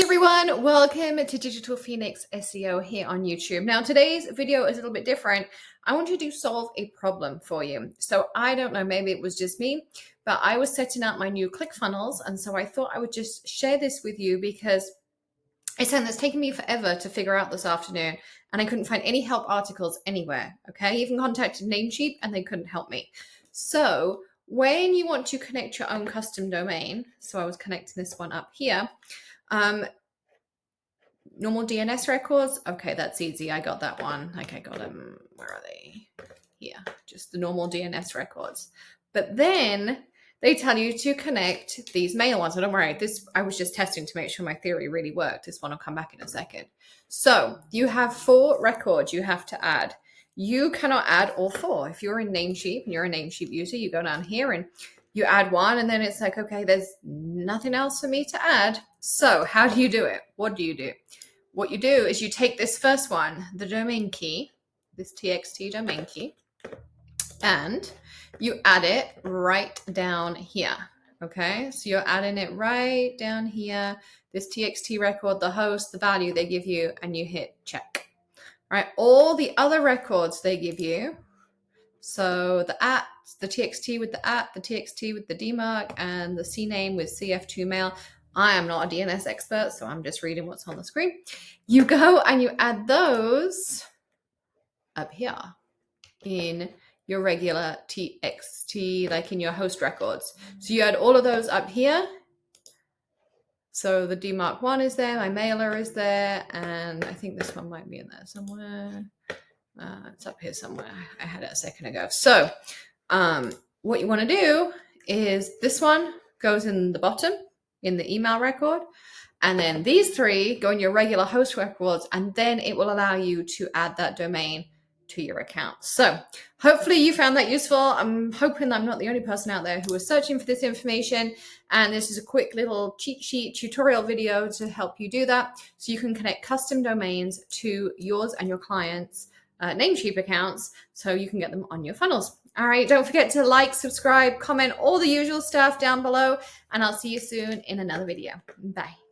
everyone, welcome to Digital Phoenix SEO here on YouTube. Now today's video is a little bit different. I want you to solve a problem for you. So I don't know, maybe it was just me, but I was setting up my new ClickFunnels, and so I thought I would just share this with you because it's something that's taken me forever to figure out this afternoon, and I couldn't find any help articles anywhere. Okay, I even contacted Namecheap and they couldn't help me. So when you want to connect your own custom domain, so I was connecting this one up here. Normal DNS records. Okay, that's easy. I got that one. Okay, got them. Where are they? Here, just the normal DNS records. But then they tell you to connect these mail ones. So don't worry, this I was just testing to make sure my theory really worked. This one will come back in a second. So you have 4 records you have to add. You cannot add all 4. If you're in Namecheap and you're a Namecheap user, you go down here and you add one, and then it's like, okay, there's nothing else for me to add. So how do you do it? What do you do? What you do is you take this first one, the domain key, this txt domain key, and you add it right down here. Okay, so you're adding it right down here, this txt record, the host, the value they give you, and you hit check. All right, all the other records they give you, so the @ the txt with the @ the txt with the dmarc, and the cname with cf2 mail. I am not a DNS expert, so I'm just reading what's on the screen. You go and you add those up here in your regular txt, like in your host records. So you add all of those up here. So the dmarc1 is there, my mailer is there, and I think this one might be in there somewhere. It's up here somewhere. I had it a second ago. So what you want to do is this one goes in the bottom in the email record, and then these 3 go in your regular host records, and then it will allow you to add that domain to your account. So hopefully you found that useful. I'm hoping I'm not the only person out there who is searching for this information, and this is a quick little cheat sheet tutorial video to help you do that, so you can connect custom domains to yours and your clients' Namecheap accounts, so you can get them on your funnels. All right, don't forget to like, subscribe, comment, all the usual stuff down below, and I'll see you soon in another video. Bye.